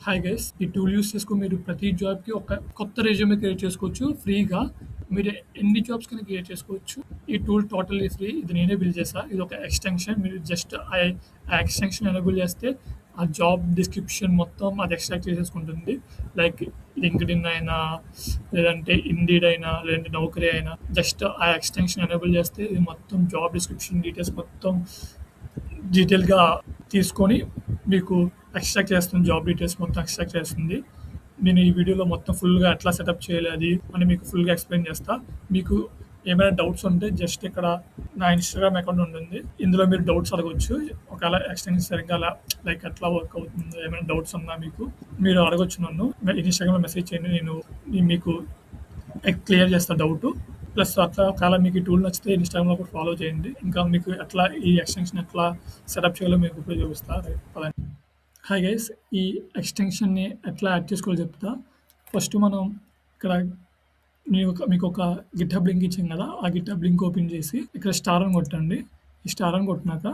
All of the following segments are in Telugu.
Hi guys! ఈ టూల్ యూజ్ చేసుకొని మీరు ప్రతి జాబ్‌కి ఒక కొత్త రెజ్యూమే క్రియేట్ చేసుకోవచ్చు ఫ్రీగా. మీరు ఎన్ని జాబ్స్‌కైనా క్రియేట్ చేసుకోవచ్చు. ఈ టూల్ టోటల్లీ ఫ్రీ. ఇది నేనే బిల్డ్ చేశా. ఇదొక ఎక్స్‌టెన్షన్. మీరు జస్ట్ ఆ ఎక్స్‌టెన్షన్ ఎనేబుల్ చేస్తే ఆ జాబ్ డిస్క్రిప్షన్ మొత్తం అది ఎక్స్ట్రాక్ట్ చేసేసుకుంటుంది. లైక్ లింక్డ్ఇన్ అయినా, లేదంటే ఇండీడ్ అయినా, లేదంటే నౌకరీ అయినా జస్ట్ ఆ ఎక్స్‌టెన్షన్ ఎనేబుల్ చేస్తే ఇది మొత్తం జాబ్ డిస్క్రిప్షన్ డీటెయిల్స్ మొత్తం డీటెయిల్‌గా తీసుకొని మీకు ఎక్స్ట్రాక్ట్ చేస్తుంది. జాబ్ డీటెయిల్స్ మొత్తం ఎక్స్ట్రాక్ట్ చేస్తుంది. నేను ఈ వీడియోలో మొత్తం ఫుల్‌గా ఎట్లా సెటప్ చేయాలి అది అని మీకు ఫుల్‌గా ఎక్స్‌ప్లెయిన్ చేస్తా. మీకు ఏమైనా డౌట్స్ ఉంటే జస్ట్ ఇక్కడ నా ఇన్‌స్టాగ్రామ్ అకౌంట్ ఉంటుంది. ఇందులో మీరు డౌట్స్ అడగొచ్చు. ఒకవేళ ఎక్స్‌టెన్షన్ సరిగ్గా లైక్ ఎట్లా వర్క్ అవుతుందో ఏమైనా డౌట్స్ ఉన్నా మీరు అడగొచ్చు నన్ను. ఇన్‌స్టాగ్రామ్‌లో మెసేజ్ చేయండి. నేను మీకు క్లియర్ చేస్తా డౌట్. ప్లస్ అట్లా ఒకవేళ మీకు ఈ టూల్ నచ్చితే ఇన్‌స్టాగ్రామ్‌లో కూడా ఫాలో చేయండి. ఇంకా మీకు ఎట్లా ఈ ఎక్స్‌టెన్షన్ ఎట్లా సెటప్ చేయాలో మీకు ఇప్పుడు చూపిస్తా. రైట్ పదండి. Hi guys! ఈ ఎక్స్‌టెన్షన్‌ని ఎట్లా యాడ్ చేసుకోవాలో చెప్తా. ఫస్ట్ మనం ఇక్కడ మీకొక గిట్‌హబ్ లింక్ ఇచ్చాం కదా! ఆ గిట్‌హబ్ లింక్ ఓపెన్ చేసి ఇక్కడ స్టార్ అని కొట్టండి. ఈ స్టార్ అని కొట్టినాక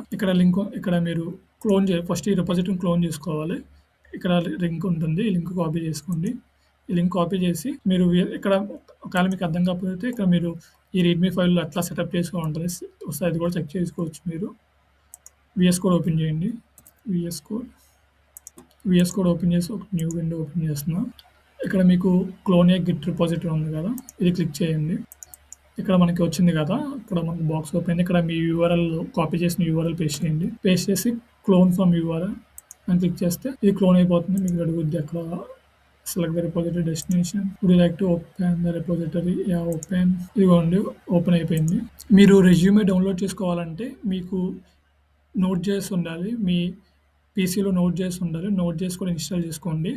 ఇక్కడ మీరు ఫస్ట్ ఈ రిపాజిటరీని క్లోన్ చేసుకోవాలి. ఇక్కడ లింక్ ఉంటుంది. ఈ లింక్ కాపీ చేసుకోండి. ఈ లింక్ కాపీ చేసి మీరు ఇక్కడ ఒకవేళ మీకు అర్థం కాకపోతే ఇక్కడ మీరు ఈ రీడ్‌మీ ఫైల్‌లో ఎట్లా సెటప్ చేసుకోవాలంటది వస్తది. అది కూడా చెక్ చేసుకోవచ్చు మీరు. వీఎస్ కోడ్ ఓపెన్ చేయండి. వీఎస్ కోడ్ ఓపెన్ చేసి ఒక న్యూ విండో ఓపెన్ చేస్తున్నా. ఇక్కడ మీకు క్లోన్ ఏ గిట్ రిపాజిటరీ ఉంది కదా! ఇది క్లిక్ చేయండి. ఇక్కడ మనకి వచ్చింది కదా! ఇక్కడ మనకు బాక్స్ ఓపెన్ అయింది. ఇక్కడ మీ యూఆర్ఎల్ కాపీ చేసిన యూఆర్ఎల్ పేస్ట్ చేయండి. పేస్ట్ చేసి క్లోన్ ఫ్రమ్ యూఆర్ఎల్ అని క్లిక్ చేస్తే ఇది క్లోన్ అయిపోతుంది. మీకు అడుగుద్ది అక్కడ select the repository destination. Would you like to open the repository? Open. ఇదిగోండి ఓపెన్ అయిపోయింది. మీరు రెజ్యూమే డౌన్లోడ్ చేసుకోవాలంటే మీకు నోట్ జేఎస్ ఉండాలి. మీ పీసీలో నోట్ జేఎస్ ఉండాలి. నోట్ జేఎస్ కూడా ఇన్‌స్టాల్ చేసుకోండి.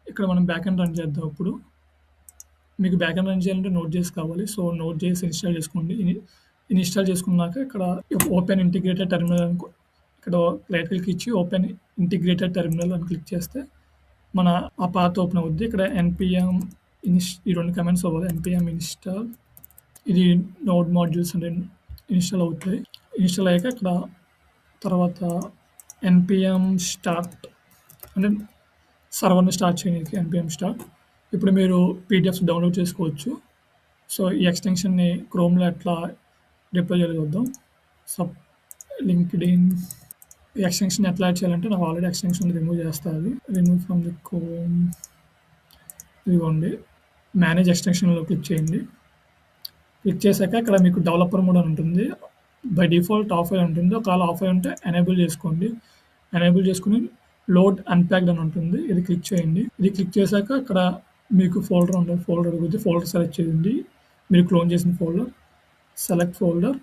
ఇక్కడ మనం బ్యాక్ ఎండ్ రన్ చేద్దాం ఇప్పుడు. మీకు బ్యాక్ ఎండ్ రన్ చేయాలంటే నోట్ జేఎస్ కావాలి. సో, నోట్ జేఎస్ ఇన్‌స్టాల్ చేసుకోండి. ఇన్‌స్టాల్ చేసుకున్నాక ఇక్కడ ఓపెన్ ఇంటిగ్రేటెడ్ టెర్మినల్ ఇక్కడ రైట్ క్లిక్ ఇచ్చి ఓపెన్ ఇంటిగ్రేటెడ్ టెర్మినల్ అని క్లిక్ చేస్తే మన ఆ పాత్ ఓపెన్ అవుద్ది. ఇక్కడ ఎన్‌పీఎం ఈ 2 కమాండ్స్ అవ్వాలి. ఎన్‌పీఎం ఇన్‌స్టాల్ ఇది నోడ్ మాడ్యూల్స్ అంటే ఇన్‌స్టాల్ అవుతాయి. ఇన్‌స్టాల్ అయ్యాక ఇక్కడ తర్వాత ఎన్‌పీఎం స్టార్ట్ అంటే సర్వర్‌ని స్టార్ట్ చేయడానికి ఎన్‌పీఎం స్టార్ట్. ఇప్పుడు మీరు పీడిఎఫ్స్ డౌన్లోడ్ చేసుకోవచ్చు. సో, ఈ ఎక్స్‌టెన్షన్‌ని క్రోమ్‌లో ఎట్లా డిప్లాయ్ చేయాలో చూద్దాం. లింక్డ్ఇన్ ఈ ఎక్స్‌టెన్షన్ ఎట్లా యాడ్ చేయాలంటే నాకు ఆల్రెడీ ఎక్స్‌టెన్షన్ రిమూవ్ చేస్తా అది. Remove from the chrome. ఇదిగోండి. మేనేజ్ ఎక్స్‌టెన్షన్‌లో క్లిక్ చేయండి. క్లిక్ చేశాక ఇక్కడ మీకు డెవలపర్ మోడ్ అని ఉంటుంది. బై డిఫాల్ట్ ఆఫ్ అయి ఉంటుంది. ఒకవేళ ఆఫ్ అయి ఉంటే ఎనేబుల్ చేసుకోండి. ఎనేబుల్ చేసుకొని లోడ్ అన్‌ప్యాక్డ్ అని ఉంటుంది. ఇది క్లిక్ చేయండి. ఇది క్లిక్ చేశాక ఇక్కడ మీకు ఫోల్డర్ ఉంటుంది. ఫోల్డర్ అడుగుద్ది. ఫోల్డర్ సెలెక్ట్ చేయండి. మీరు క్లోన్ చేసిన ఫోల్డర్. Select folder.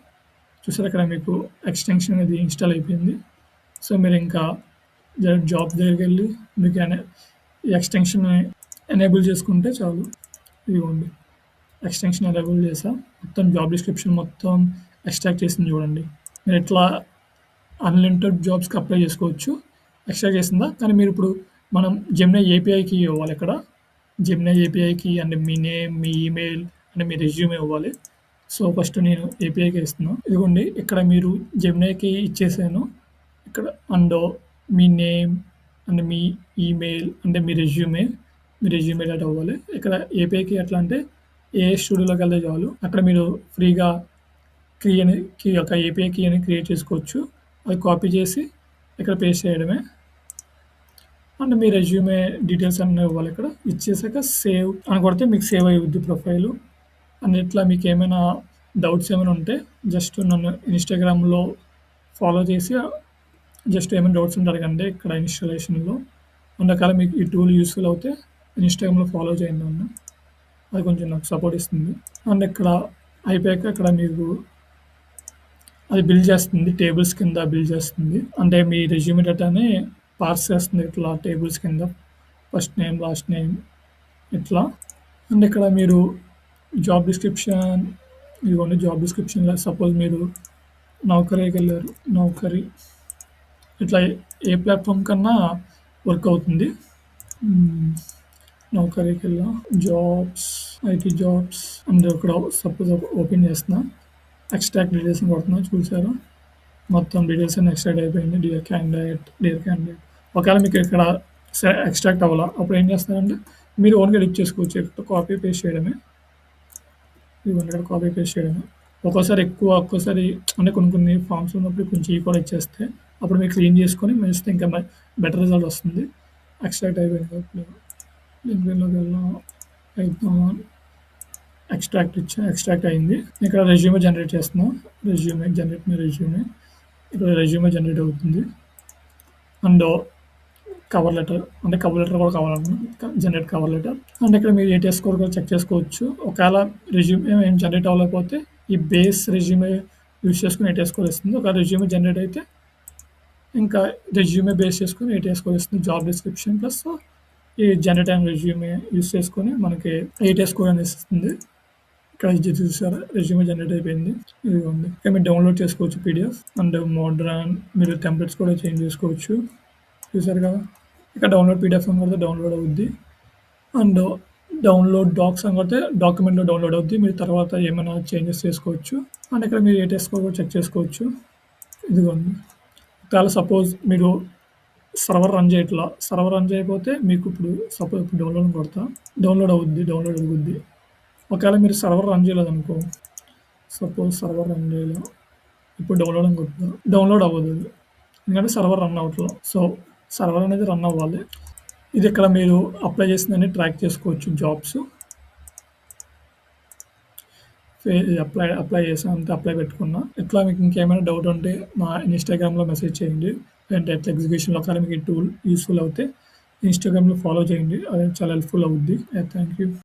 చూసారా ఇక్కడ మీకు ఎక్స్‌టెన్షన్ అనేది ఇన్‌స్టాల్ అయిపోయింది. సో, మీరు ఇంకా జాబ్ దగ్గరికెళ్ళి మీకు ఈ ఎక్స్‌టెన్షన్‌ని ఎనేబుల్ చేసుకుంటే చాలు. ఇదిగోండి. ఎక్స్‌టెన్షన్ ఎనేబుల్ చేశా. మొత్తం జాబ్ డిస్క్రిప్షన్ మొత్తం ఎక్స్ట్రాక్ట్ చేసింది చూడండి. మీరు ఇట్లా అన్‌లిమిటెడ్ జాబ్స్‌కి అప్లై చేసుకోవచ్చు. ఎక్స్ట్రాక్ట్ చేసిందా? కానీ మీరు ఇప్పుడు మనం జెమినీ ఏపీఐకి ఇవ్వాలి ఇక్కడ. జెమినీ ఏపీఐకి అండ్ మీ నేమ్, మీ ఈమెయిల్ అండ్ మీ రెజ్యూమే ఇవ్వాలి. సో, ఫస్ట్ నేను ఏపీఐకి ఇస్తున్నా. ఇదిగోండి ఇక్కడ మీరు జెమినీకి ఇచ్చేసాను. ఇక్కడ అండ్ మీ నేమ్ అండ్ మీ ఈమెయిల్ అంటే మీ రెజ్యూమే డేటా అవ్వాలి. ఇక్కడ ఏపీఐకి ఎట్లా అంటే ఏఐ స్టూడియోలోకి వెళ్తే చాలు. అక్కడ మీరు ఫ్రీగా ఒక ఏపీఐ కీ అని క్రియేట్ చేసుకోవచ్చు. అది కాపీ చేసి ఇక్కడ పేస్ట్ చేయడమే. అండ్ మీ రెజ్యూమే డీటెయిల్స్ అన్నీ ఇవ్వాలి ఇక్కడ. ఇచ్చేసాక సేవ్ అని కొడితే మీకు సేవ్ అయ్యిద్ది ప్రొఫైలు. అండ్ ఇట్లా మీకు ఏమైనా డౌట్స్ ఏమైనా ఉంటే జస్ట్ నన్ను ఇన్‌స్టాగ్రామ్‌లో ఫాలో చేసి జస్ట్ ఏమైనా డౌట్స్ ఉంటే అడగండి ఇక్కడ ఇన్‌స్టాలేషన్‌లో. అండ్ ఒకవేళ మీకు ఈ టూల్ యూస్‌ఫుల్ అవుతే ఇన్‌స్టాగ్రామ్‌లో ఫాలో చేయండి నన్ను. అది కొంచెం నాకు సపోర్ట్ ఇస్తుంది. అండ్ ఇక్కడ అయిపోయాక ఇక్కడ మీకు అది బిల్డ్ చేస్తుంది. టేబుల్స్ కింద బిల్డ్ చేస్తుంది. అంటే మీ రెజ్యూమే డేటాని పార్స్ చేస్తుంది ఇట్లా టేబుల్స్ కింద. ఫస్ట్ నేమ్, లాస్ట్ నేమ్ ఇట్లా. అండ్ ఇక్కడ మీరు జాబ్ డిస్క్రిప్షన్ ఇదిగోండి. జాబ్ డిస్క్రిప్షన్‌లో సపోజ్ మీరు నౌకరీకి వెళ్ళారు. నౌకరీ ఇట్లా ఏ ప్లాట్‌ఫామ్ కన్నా వర్క్ అవుతుంది. నౌకరీకి వెళ్ళా. జాబ్స్, ఐటీ జాబ్స్ అండ్ ఇక్కడ సపోజ్ ఓపెన్ చేస్తున్నా. ఎక్స్ట్రాక్ట్ డీటెయిల్స్ అని కొడుతున్నా. చూసారా? మొత్తం డీటెయిల్స్ అన్నీ ఎక్స్ట్రాక్ట్ అయిపోయింది. Dear candidate. ఒకవేళ మీకు ఇక్కడ ఎక్స్ట్రాక్ట్ అవ్వాలా. అప్పుడు ఏం చేస్తారంటే మీరు ఓన్గా ఎడిట్ చేసుకోవచ్చు. కాపీ పేస్ట్ చేయడమే. ఇదిగోండి ఇక్కడ కాపీ పేస్ట్ చేయడమే. ఒక్కోసారి ఎక్కువ, ఒక్కోసారి అంటే కొన్ని ఫామ్స్ ఉన్నప్పుడు కొంచెం ఈ కూడా ఇచ్చేస్తే అప్పుడు మీరు క్లీన్ చేసుకొని మెరిస్తే ఇంకా బెటర్ రిజల్ట్ వస్తుంది. ఎక్స్ట్రాక్ట్ అయిపోయింది. ఇప్పుడు లింక్డ్ఇన్‌లోకి వెళ్దాం. పైథాన్ ఎక్స్ట్రాక్ట్ అయింది. ఇక్కడ రెజ్యూమే జనరేట్ చేస్తున్నాం. Generate my resume. ఇక్కడ రెజ్యూమే జనరేట్ అవుతుంది. అండ్ కవర్ లెటర్ కూడా కావాలనుకున్నాం. Generate cover letter. అండ్ ఇక్కడ మీరు ఏటీఎస్ స్కోర్ కూడా చెక్ చేసుకోవచ్చు. ఒకవేళ రెజ్యూమే ఏం జనరేట్ అవ్వలేకపోతే ఈ బేస్ రెజ్యూమే యూస్ చేసుకుని ఏటీఎస్ స్కోర్ ఇస్తుంది. ఒక రెజ్యూమే జనరేట్ అయితే ఇంకా రెజ్యూమే బేస్ చేసుకొని ఏటీఎస్ స్కోర్ ఇస్తుంది. జాబ్ డిస్క్రిప్షన్ ప్లస్ ఈ జనరేట్ అయిన రెజ్యూమే యూస్ చేసుకొని మనకి ఏటీఎస్ స్కోర్ అనేది ఇస్తుంది. ఇక్కడ ఇది చూసారా, రెజ్యూమే జనరేట్ అయిపోయింది. ఇది ఉంది. ఇక్కడ మీరు డౌన్లోడ్ చేసుకోవచ్చు పీడిఎఫ్. అండ్ మోడ్రన్ మీరు టెంప్లెట్స్ కూడా చేంజ్ చేసుకోవచ్చు. చూసారు కదా, ఇక్కడ డౌన్లోడ్ పీడిఎఫ్ అని కొడితే డౌన్లోడ్ అవుద్ది. అండ్ డౌన్లోడ్ డాక్స్ అని కొడితే డాక్యుమెంట్లో డౌన్లోడ్ అవుద్ది. మీరు తర్వాత ఏమైనా చేంజెస్ చేసుకోవచ్చు. అండ్ ఇక్కడ మీరు ఏటీఎస్ స్కోర్ కూడా చెక్ చేసుకోవచ్చు. ఇదిగోండి. ఒకవేళ సపోజ్ మీరు సర్వర్ రన్ చేయకపోతే మీకు ఇప్పుడు డౌన్లోడ్ కొడతా, డౌన్లోడ్ అవుద్ది. ఒకవేళ మీరు సర్వర్ రన్ చేయలేదనుకో, సపోజ్ సర్వర్ రన్ చేయలేదు, ఇప్పుడు డౌన్లోడ్ అని కొడుతా, డౌన్లోడ్ అవ్వదు అది, ఎందుకంటే సర్వర్ రన్ అవ్వట్లేదు. సో సర్వర్ అనేది రన్ అవ్వాలి. ఇది ఇక్కడ మీరు అప్లై చేసిందని ట్రాక్ చేసుకోవచ్చు. జాబ్స్ అప్లై చేసాను, అంతే అప్లై పెట్టుకున్నా. ఇట్లా మీకు ఇంకేమైనా డౌట్ ఉంటే నా ఇన్స్టాగ్రామ్లో మెసేజ్ చేయండి. అంటే ఎగ్జిక్యూషన్లో ఒకవేళ మీకు ఈ టూల్ యూస్ఫుల్ అవుతే ఇన్స్టాగ్రామ్లో ఫాలో చేయండి. అది చాలా హెల్ప్ఫుల్ అవుద్ది. Thank you.